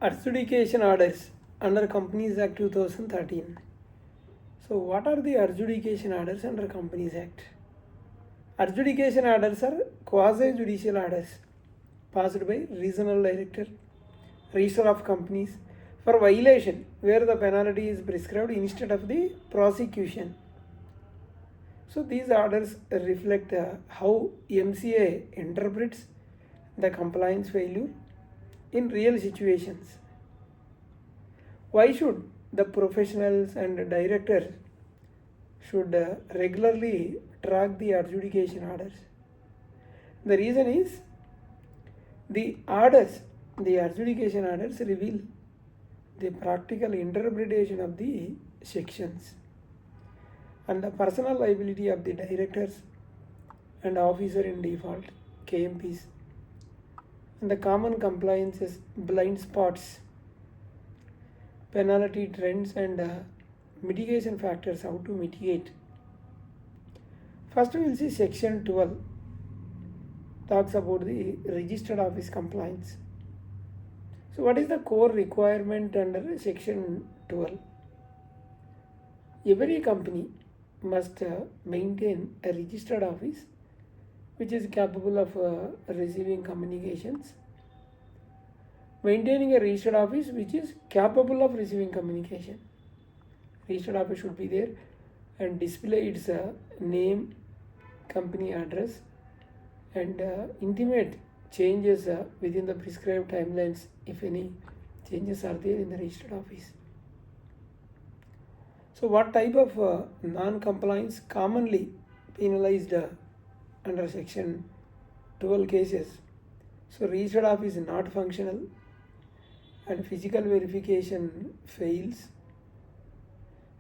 Adjudication orders under Companies Act 2013. So what are the adjudication orders under Companies Act? Adjudication orders are quasi-judicial orders passed by regional director, register of companies for violation where the penalty is prescribed instead of the prosecution. So these orders reflect how MCA interprets the compliance failure in real situations. Why should the professionals and directors should regularly track the adjudication orders? The reason is the adjudication orders reveal the practical interpretation of the sections and the personal liability of the directors and officer in default KMPs and the common compliances, blind spots, penalty trends and mitigation factors, how to mitigate. First we will see section 12 talks about the registered office compliance. So what is the core requirement under section 12? Every company must maintain a registered office which is capable of receiving communications. Maintaining a registered office which is capable of receiving communication. Registered office should be there and display its name, company address and intimate changes within the prescribed timelines if any changes are there in the registered office. So what type of non-compliance commonly penalized under section 12 cases? So registered office is not functional and physical verification fails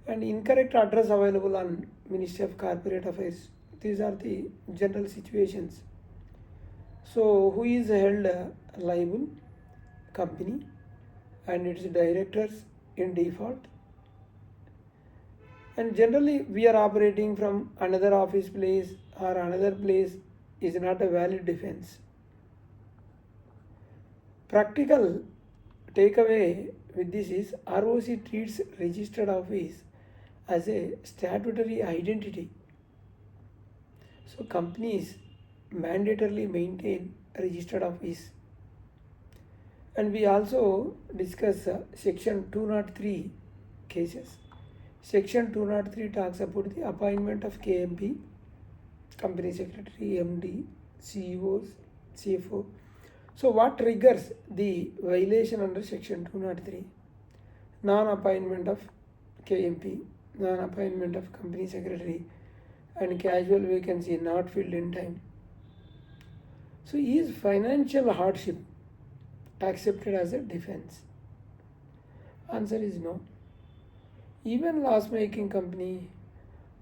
and incorrect address available on Ministry of Corporate Affairs. These are the general situations. So who is held liable? Company and its directors in default. And generally we are operating from another office place or another place is not a valid defense. Practical takeaway with this is ROC treats registered office as a statutory identity. So companies mandatorily maintain a registered office. And we also discuss section 203 cases. Section 203 talks about the appointment of KMP, company secretary, MD, CEOs, CFO. So what triggers the violation under section 203? Non-appointment of KMP, non-appointment of company secretary and casual vacancy not filled in time. So is financial hardship accepted as a defense? Answer is no. Even loss-making company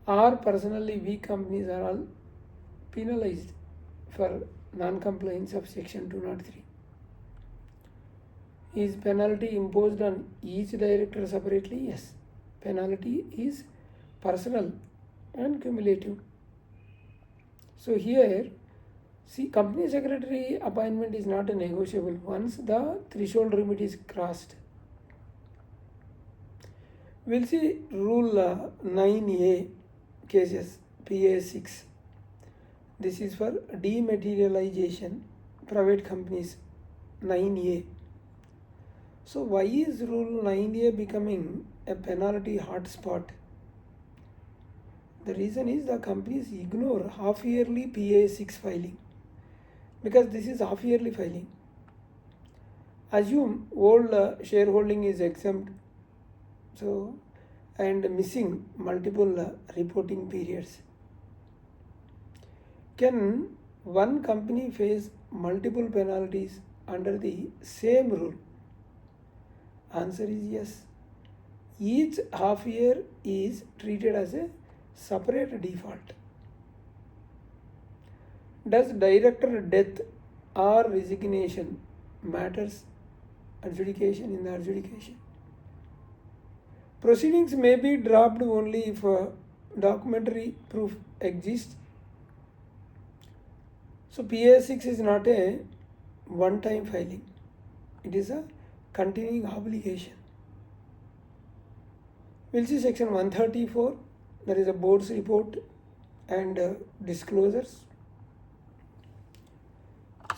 or personally weak companies are all penalized for non-compliance of section 203. Is penalty imposed on each director separately? Yes. Penalty is personal and cumulative. So here, see, company secretary appointment is not a negotiable once the threshold limit is crossed. We'll see rule 9A cases, PA 6. This is for dematerialization, private companies, 9A. So why is rule 9A becoming a penalty hotspot? The reason is the companies ignore half-yearly PA 6 filing because this is half-yearly filing. Assume old shareholding is exempt, so and missing multiple reporting periods. Can one company face multiple penalties under the same rule? Answer is yes. Each half year is treated as a separate default. Does director death or resignation matters adjudication in the adjudication? Proceedings may be dropped only if documentary proof exists. So PA 6 is not a one-time filing. It is a continuing obligation. We'll see section 134, there is a board's report and disclosures.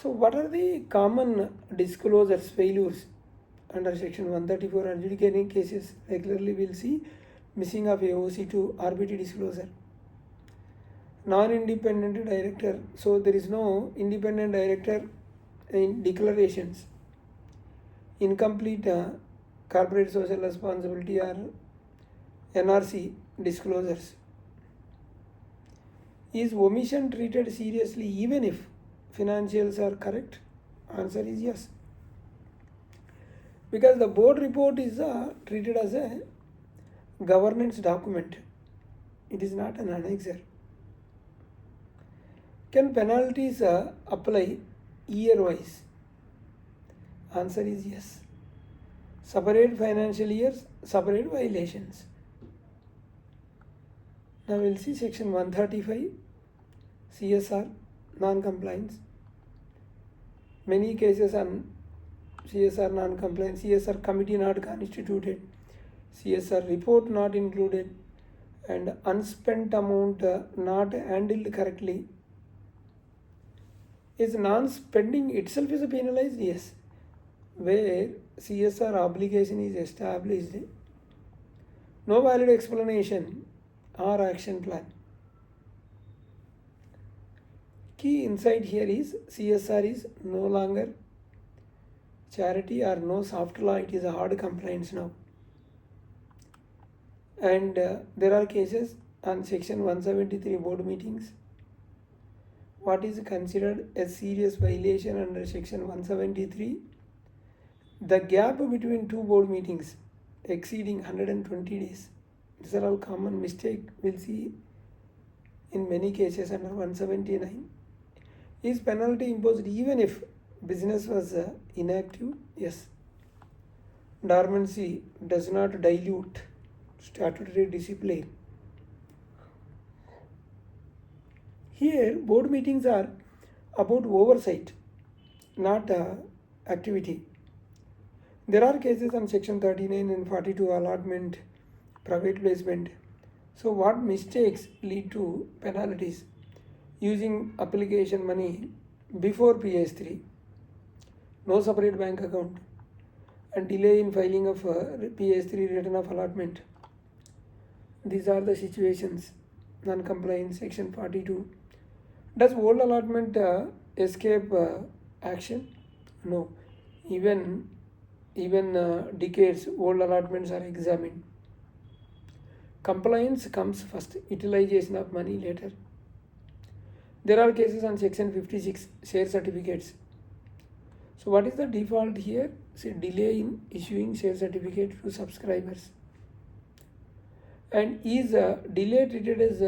So what are the common disclosures failures under section 134 adjudicating cases? Regularly we'll see missing of AOC to RBT disclosure. Non-independent director, so there is no independent director in declarations. Incomplete corporate social responsibility or NRC disclosures. Is omission treated seriously even if financials are correct? Answer is yes. Because the board report is treated as a governance document. It is not an annexure. Can penalties apply year-wise? Answer is yes. Separate financial years, separate violations. Now we'll see section 135, CSR, non-compliance. Many cases on CSR non-compliance, CSR committee not constituted, CSR report not included, and unspent amount not handled correctly. Is non-spending itself is penalized? Yes. Where CSR obligation is established, no valid explanation or action plan. Key insight here is CSR is no longer charity or no soft law, it is a hard compliance now. And there are cases on section 173 board meetings. What is considered a serious violation under section 173? The gap between two board meetings exceeding 120 days. These are all common mistake we'll see in many cases under 179. Is penalty imposed even if business was inactive? Yes. Dormancy does not dilute statutory discipline. Here board meetings are about oversight, not activity. There are cases on section 39 and 42 allotment, private placement. So what mistakes lead to penalties? Using application money before PS3, no separate bank account, and delay in filing of PS3 return of allotment. These are the situations. Non-compliance, section 42. Does old allotment escape action? No. Even decades old allotments are examined. Compliance comes first, utilization of money later. There are cases on section 56, share certificates. So what is the default here? Say delay in issuing share certificate to subscribers. And is delay treated as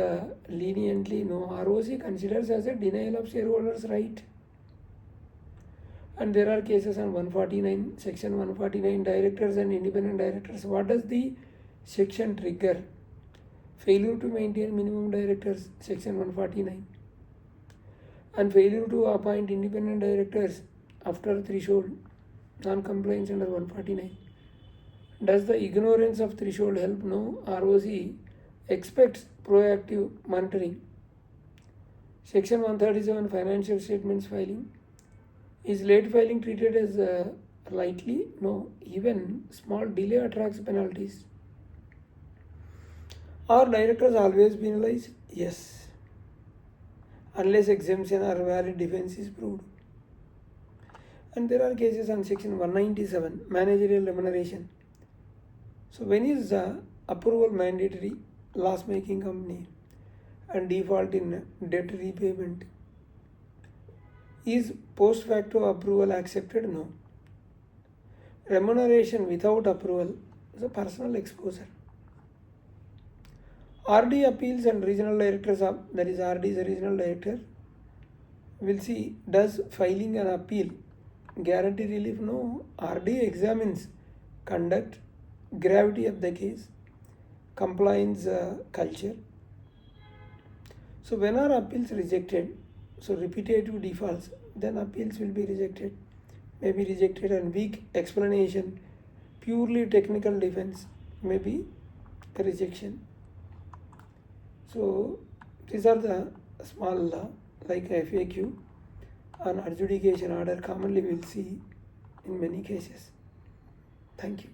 leniently? No. ROC considers as a denial of shareholders' right. And there are cases on 149, section 149, directors and independent directors. What does the section trigger? Failure to maintain minimum directors, section 149. And failure to appoint independent directors after threshold, non-compliance under 149. Does the ignorance of threshold help? No. ROC expects proactive monitoring. Section 137, financial statements filing. Is late filing treated as lightly? No. Even small delay attracts penalties. Are directors always penalized? Yes. Unless exemption or valid defense is proved. And there are cases on section 197, managerial remuneration. So when is approval mandatory? Loss-making company and default in debt repayment. Is post facto approval accepted? No. Remuneration without approval is a personal exposure. RD appeals and regional directors, that is RD is a regional director. We'll see, does filing an appeal guarantee relief? No. RD examines conduct, gravity of the case, compliance culture. So when are appeals rejected? So repetitive defaults, then appeals will be rejected. may be rejected, and weak explanation, purely technical defense may be rejection. So these are the small like FAQ on adjudication order commonly we'll see in many cases. Thank you.